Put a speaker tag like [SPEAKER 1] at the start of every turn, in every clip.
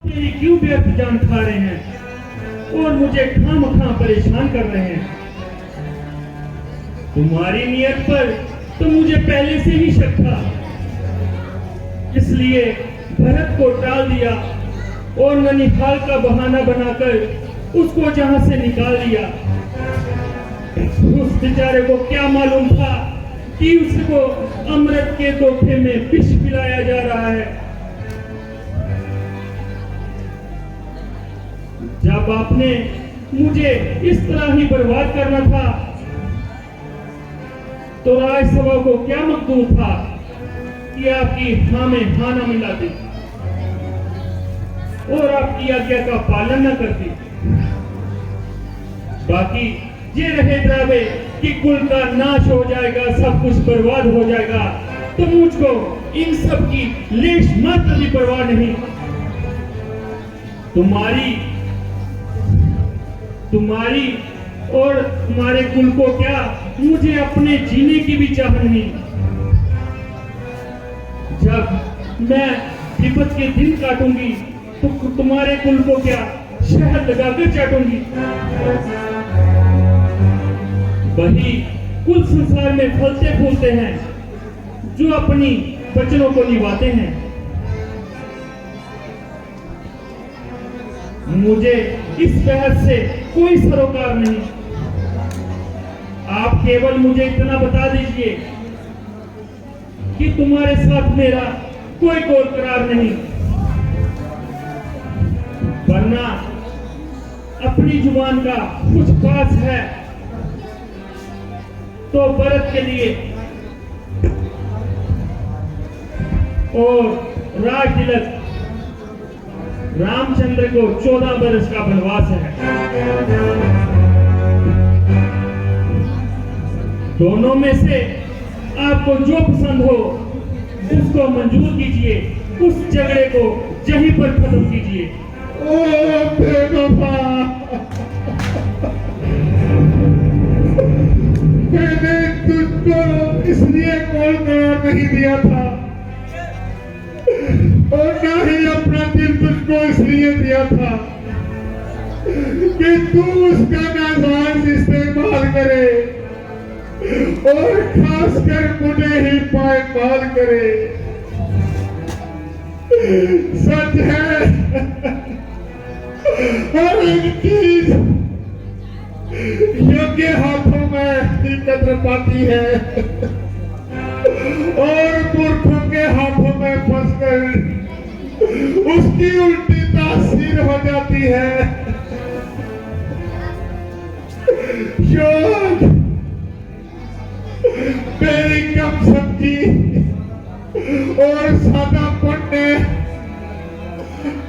[SPEAKER 1] मेरी क्यों व्यर्थ जान खा रहे हैं और मुझे खामखा परेशान कर रहे हैं। तुम्हारी नियत पर तो मुझे पहले से ही शक था, इसलिए भरत को टाल दिया और ननिहाल का बहाना बनाकर उसको जहां से निकाल दिया। उस बेचारे को क्या मालूम था कि उसको अमृत के धोखे में विष पिलाया जा रहा है। जब आपने मुझे इस तरह ही बर्बाद करना था तो राजसभा को क्या मकदूर था कि आपकी हाँ में हाँ न मिलाती और आपकी आज्ञा का पालन न करती। बाकी ये रहे ड्रावे कि कुल का नाश हो जाएगा, सब कुछ बर्बाद हो जाएगा, तो मुझको इन सब की लेश मात्र भी परवाह नहीं। तुम्हारी और तुम्हारे कुल को क्या, मुझे अपने जीने की भी चाह नहीं। जब मैं विपद के दिन काटूंगी तो तुम्हारे कुल को क्या शहद लगाकर चाटूंगी। वही कुल संसार में फलते फूलते हैं जो अपनी वचनों को निभाते हैं। मुझे इस बहस से कोई सरोकार नहीं। आप केवल मुझे इतना बता दीजिए कि तुम्हारे साथ मेरा कोई कौल करार नहीं, वरना अपनी जुबान का कुछ पास है तो भरत के लिए और राज तिलक रामचंद्र को 14 बरस का वनवास है। दोनों में से आपको जो पसंद हो उसको मंजूर कीजिए, उस झगड़े को यहीं पर खत्म कीजिए।
[SPEAKER 2] ओ बेवफा, मैंने तुझको इसलिए कॉल करार नहीं दिया था और ना ही अपना दिल तुझको इसलिए दिया था कि तू उसका नाजायज इस्तेमाल करे और खासकर मुझे ही पायमाल करे। सच है, हर एक चीज योग्य हाथों में ही कदर पाती है और मूर्खों के हाथों में फंसकर उसकी उल्टी तासीर हो जाती है। शोध मेरी कम समझी और सादापन ने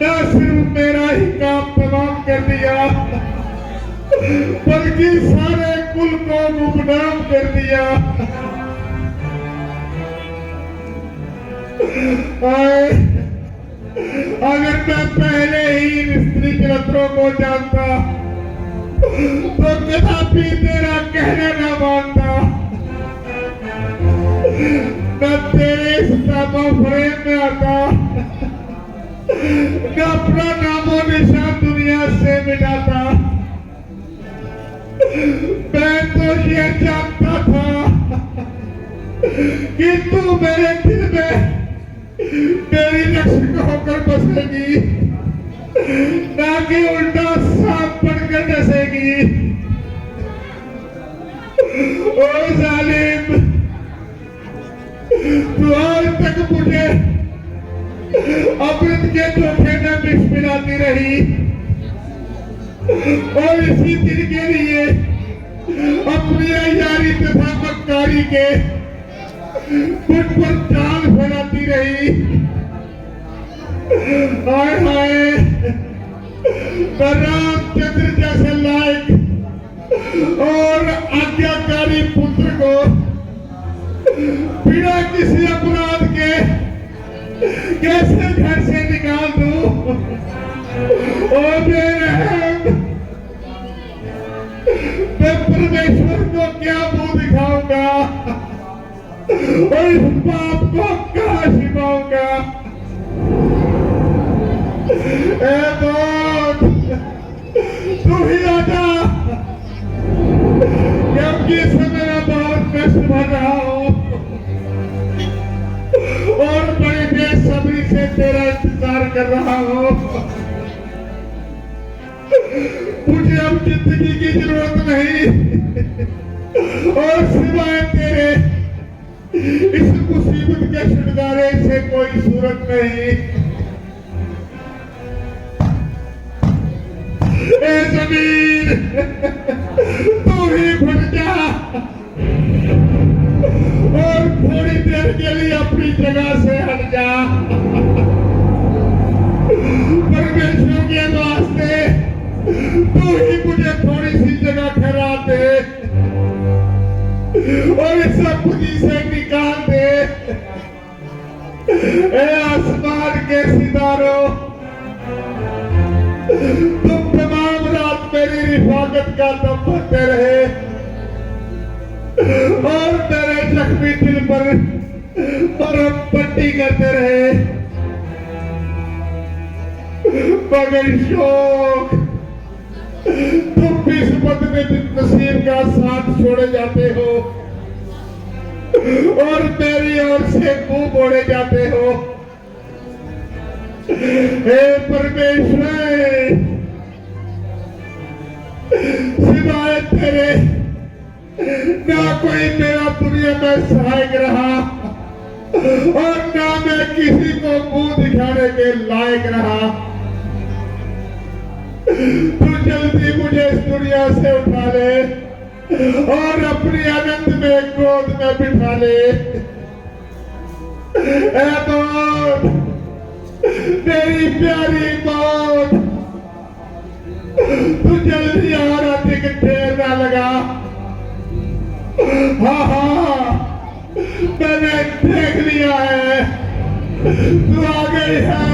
[SPEAKER 2] न सिर्फ मेरा ही काम तमाम कर दिया बल्कि सारे कुल को गुमनाम कर दिया। अगर मैं पहले ही इन स्त्री चरित्रों को जानता तो कदापि तेरा कहना न मानता, न तेरे इस फ्रेम में आता, न अपना नामो निशान दुनिया से मिटाता। मैं तो ये जानता था कि तू मेरे दिल में मेरी रक्षक होकर बसेगी, ना कि उल्टा सांप बनकर डसेगी। ओ जालिम, तू आज तक मुझे अमृत के धोखे में विष मिलाती रही और इसी दिन के लिए अपनी यारी तथा मक्कारी के मुझ पर जाल फैलाती रही। हाय हाय, रामचंद्र जैसे लायक और आज्ञाकारी पुत्र को बिना किसी अपराध के कैसे घर से निकाल दूं? ओ बेरहम, मैं परमेश्वर को क्या मुंह दिखाऊंगा और इस बाप को कहां छिपाऊंगा? ए मौत, तू ही आजा, क्योंकि इस समय मैं बहुत कष्ट भर रहा हूँ और बड़ी बेसब्री से तेरा इंतजार कर रहा हूँ। मुझे अब जिंदगी की जरूरत नहीं और सिवाय तेरे इस मुसीबत के छुटकारे से कोई सूरत नहीं। ए जमीन, तू ही फट जा और थोड़ी देर के लिए अपनी जगह से हट जा। परमेश्वर के वास्ते तू ही मुझे थोड़ी सी जगह ठहरा दे और इस बुद्धि से निकाल दे। ए आसमान के सितारों, तुम तमाम रात मेरी हिफाजत का दम भरते रहे और मेरे जख्मी दिल पर बर्फ पट्टी करते रहे, मगर शौक तुम भी इस बदनसीब का साथ छोड़े जाते हो और मेरी ओर से मुंह मोड़े जाते हो। हे परमेश्वर, सिवाय तेरे ना कोई मेरा दुनिया में सहायक रहा और ना मैं किसी को मुंह दिखाने के लायक रहा। तू जल्दी मुझे इस दुनिया से उठा ले और अपनी आनंद में गोद में बिठा ले। ऐ मौत, मेरी प्यारी मौत, तू जल्दी और अधिक देर ना लगा। हाँ हाँ, मैंने देख लिया है, तू आ गई है।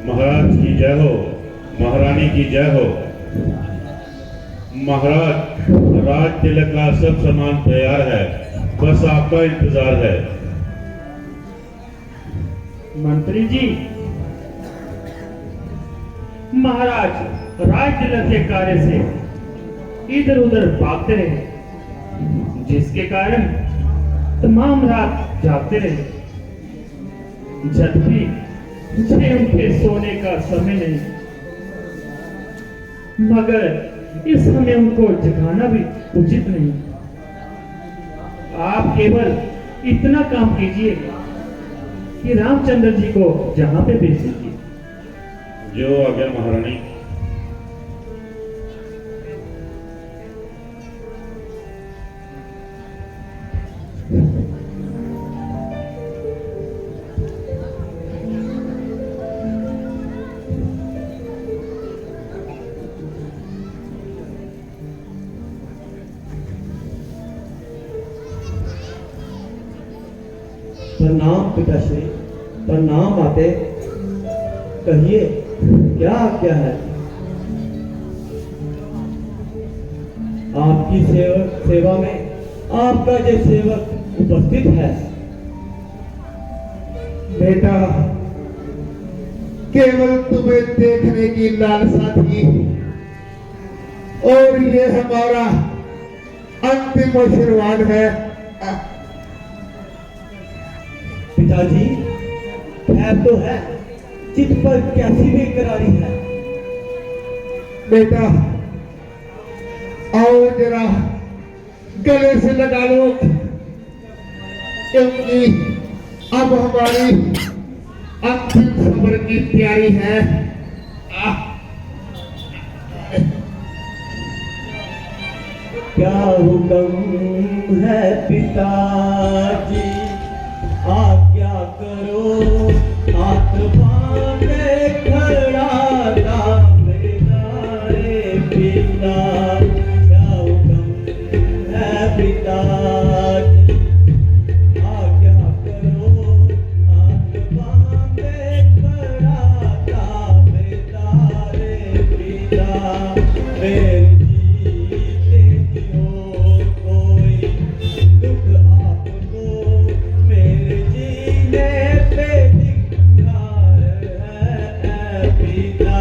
[SPEAKER 1] महाराज की जय हो, महारानी की जय हो। महाराज, राज तिलक का सब सामान तैयार है, बस आपका इंतजार है।
[SPEAKER 3] मंत्री जी, महाराज राज तिलक के कार्य से इधर उधर भागते रहे, जिसके कारण तमाम रात जागते रहे। जब भी मुझे उनके सोने का समय नहीं, मगर इस समय उनको जगाना भी उचित नहीं। आप केवल इतना काम कीजिए कि रामचंद्र जी को जहां पे भेज दीजिए।
[SPEAKER 1] जो आ गया महारानी।
[SPEAKER 4] प्रणाम पिताश्री, प्रणाम आते। कहिए क्या आज्ञा है? आपकी सेवा में आपका जो सेवक उपस्थित है।
[SPEAKER 2] बेटा, केवल तुम्हें देखने की लालसा थी और ये हमारा अंतिम आशीर्वाद है।
[SPEAKER 4] पिताजी, खैर तो है, चित पर कैसी बेकरारी है।
[SPEAKER 2] बेटा, आओ जरा गले से लगा लो, क्योंकि अब हमारी अंतिम सफर की तैयारी है।
[SPEAKER 4] क्या हुक्म है पिताजी, आज्ञा करो, आज्ञा मेरे जीते जियो कोई दुख आपको मेरे जीने पे धिक्कार है पिता।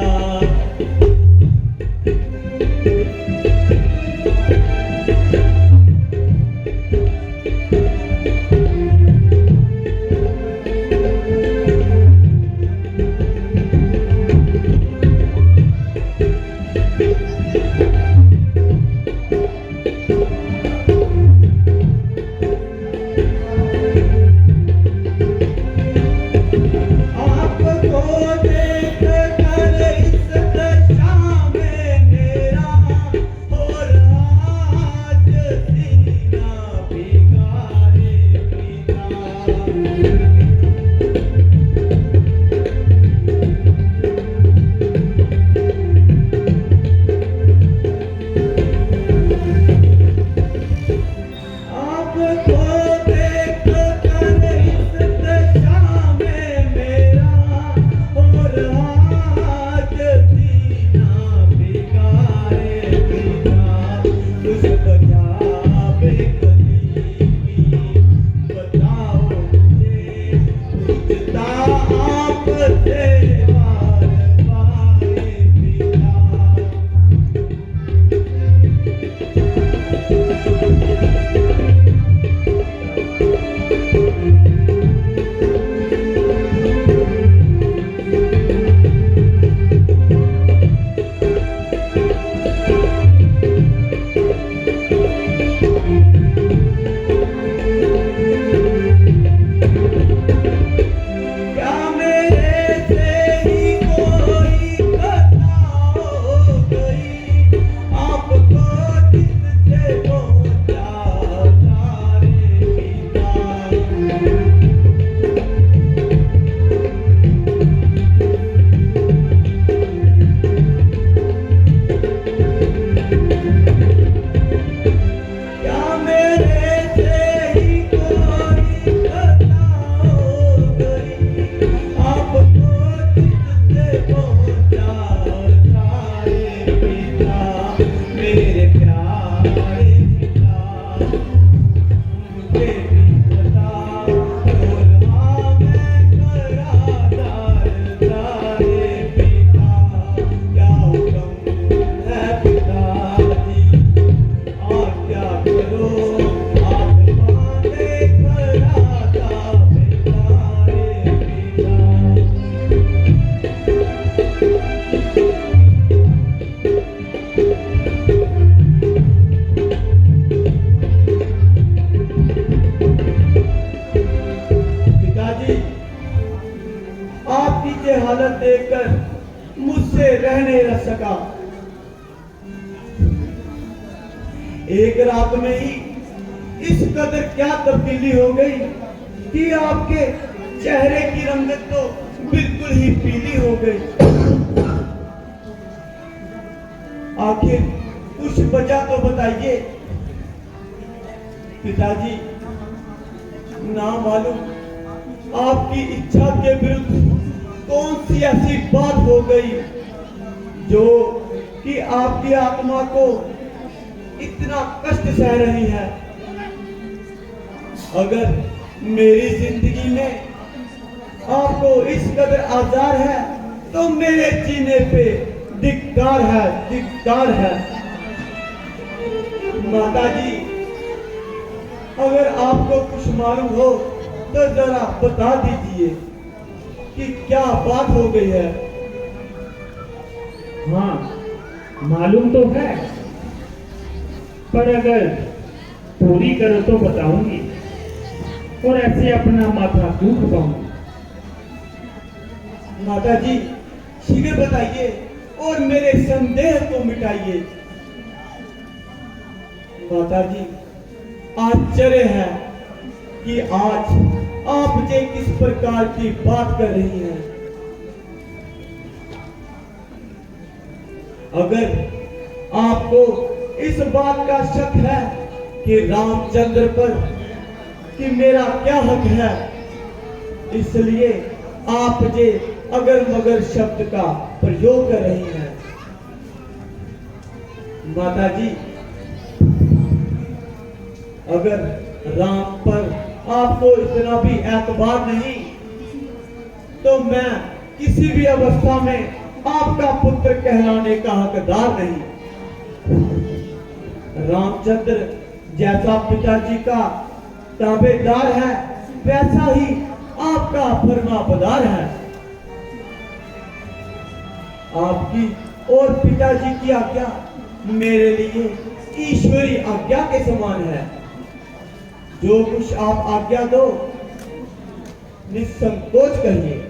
[SPEAKER 4] हालत देखकर मुझसे रह नहीं रह सका। एक रात में ही इस कदर क्या तब्दीली हो गई कि आपके चेहरे की रंगत तो बिल्कुल ही पीली हो गई। आखिर कुछ वजह तो बताइए पिताजी। ना मालूम आपकी इच्छा के विरुद्ध कौन सी ऐसी बात हो गई जो कि आपकी आत्मा को इतना कष्ट सह रही है। अगर मेरी जिंदगी में आपको इस कदर आजार है तो मेरे जीने पे धिक्कार है, धिक्कार है। माताजी, अगर आपको कुछ मालूम हो तो जरा बता दीजिए कि क्या बात हो गई है।
[SPEAKER 3] हाँ, मालूम तो है, पर अगर पूरी करो तो बताऊंगी और ऐसे अपना माथा क्यों खपाऊंगी।
[SPEAKER 4] माताजी शीघ्र बताइए और मेरे संदेह को मिटाइए। माताजी, आश्चर्य है कि आज आप मुझे किस प्रकार की बात कर रही हैं। अगर आपको इस बात का शक है कि रामचंद्र पर कि मेरा क्या हक है, इसलिए आप मुझे अगर मगर शब्द का प्रयोग कर रही हैं, माता जी, अगर राम पर आपको इतना भी एतबार नहीं तो मैं किसी भी अवस्था में आपका पुत्र कहलाने का हकदार नहीं। रामचंद्र जैसा पिताजी का ताबेदार है वैसा ही आपका फरमाबरदार है। आपकी और पिताजी की आज्ञा मेरे लिए ईश्वरी आज्ञा के समान है। जो कुछ आप आज्ञा दो निसंकोच कहिए।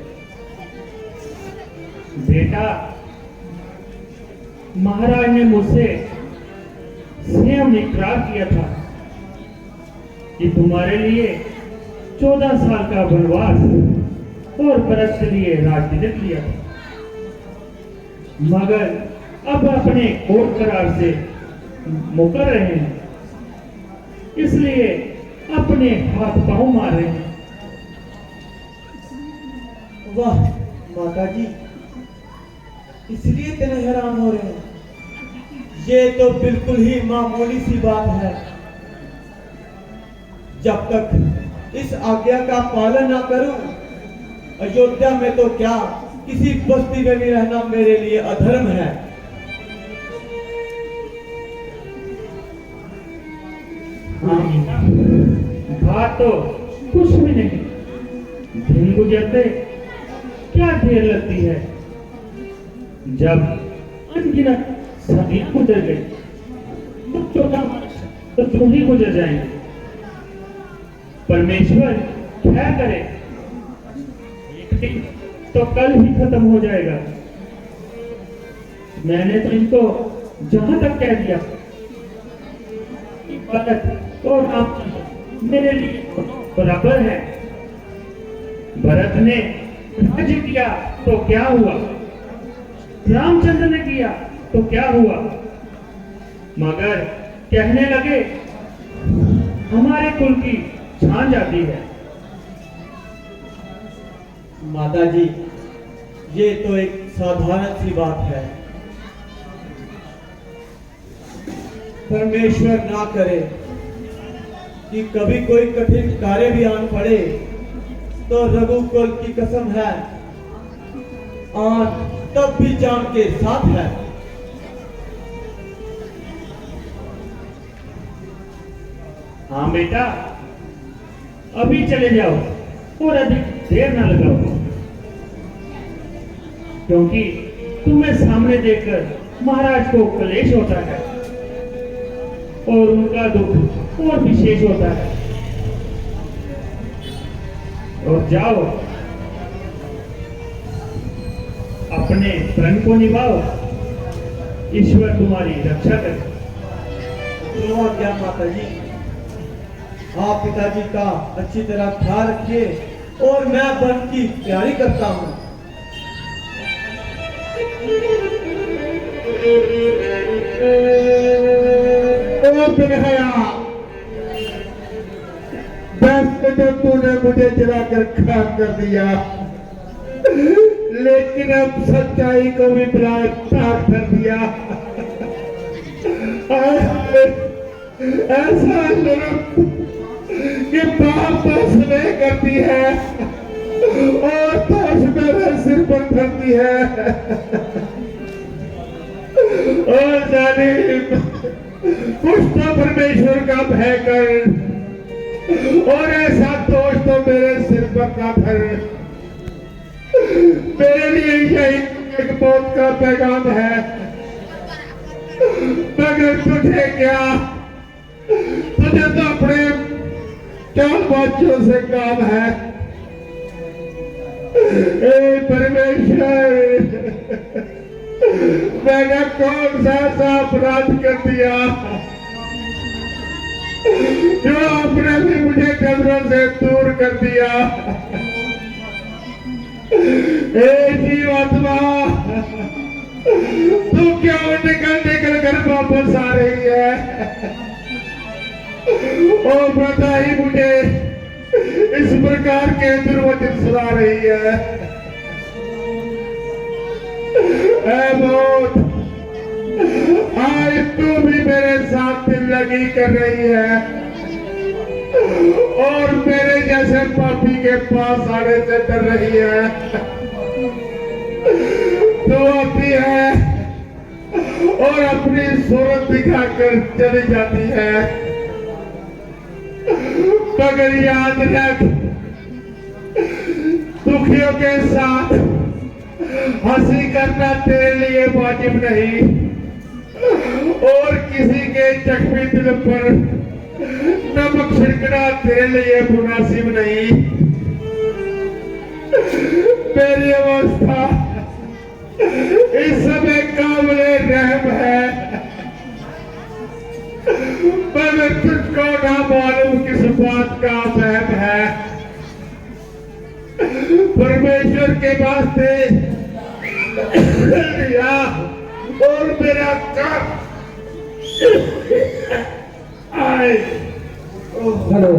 [SPEAKER 3] बेटा, महाराज ने मुझसे स्वयं इकरार किया था कि तुम्हारे लिए 14 साल का वनवास और बरस के लिए राजतिलक लिया था, मगर अब अपने कोर्ट करार से मुकर रहे हैं, इसलिए अपने हाथ पांव मार रहे हैं।
[SPEAKER 4] वाह माता जी, इसलिए इतने हैरान हो रहे हैं? ये तो बिल्कुल ही मामूली सी बात है। जब तक इस आज्ञा का पालन ना करूं, अयोध्या में तो क्या किसी बस्ती में भी रहना मेरे लिए अधर्म है।
[SPEAKER 3] बात तो कुछ भी नहीं, दिन गुजरते क्या देर लगती है। जब अनगिनत सदियां गुजर गई तो 14 वर्ष तो तुम ही गुजर जाएंगे। परमेश्वर क्या करे, एक दिन तो कल ही खत्म हो जाएगा। मैंने तो इनको जहां तक कह दिया कि भरत और रामचंद्र मेरे लिए बराबर है। भरत ने राज्य किया तो क्या हुआ, रामचंद्र ने किया तो क्या हुआ, मगर कहने लगे हमारे कुल की छान जाती है।
[SPEAKER 4] माता जी, ये तो एक साधारण सी बात है। परमेश्वर ना करे कि कभी कोई कठिन कार्य भी आन पड़े तो रघुकुल की कसम है आज तब भी जान के साथ है।
[SPEAKER 3] हाँ बेटा, अभी चले जाओ और अधिक देर ना लगाओ, क्योंकि तुम्हें सामने देखकर महाराज को क्लेश होता है और उनका दुख और विशेष होता है। और जाओ, अपने प्रण को निभाओ, ईश्वर तुम्हारी रक्षा करे।
[SPEAKER 4] तो क्या माता जी, आप पिताजी का अच्छी तरह ख्याल रखिए और मैं वन की तैयारी करता हूँ।
[SPEAKER 2] वैसे तो तूने मुझे जलाकर खाक कर दिया, लेकिन अब सच्चाई को भी प्राप्त कर दिया। ऐसा जुर्म कि बाप तो स्नेह करती है और दोष मेरे सिर पर धरती है। और जाने कुछ तो परमेश्वर का भय कर और ऐसा दोष तो मेरे सिर पर ना धर। मेरे लिए यही एक मौत का पैगाम है, मगर तुझे क्या, तुझे तो अपने चाल बातों से काम है। ए परमेश्वर, मैंने कौन सा ऐसा अपराध कर दिया जो आपने भी मुझे कदरों से दूर कर दिया। ए जीवात्मा, तू क्यों निकल कर वापस आ रही है? ओ बता ही मुझे इस प्रकार के दुर्वचन सुना रही है। ऐ मौत, आज तू भी मेरे साथ दिल लगी कर रही है और मेरे जैसे पापी के पास आने से डर रही है। तू आती है और अपनी सूरत दिखाकर चली जाती है, मगर याद रख, दुखियों के साथ हंसी करना तेरे लिए वाजिब नहीं और किसी के जख्मी दिल पर नमक छिड़कना तेरे लिए मुनासिब नहीं। मेरी अवस्था इस समय काबिले रहम है, मगर तुझको ना मालूम किस बात का वहम है। परमेश्वर के वास्ते लिया और मेरा काम आए।
[SPEAKER 5] हेलो।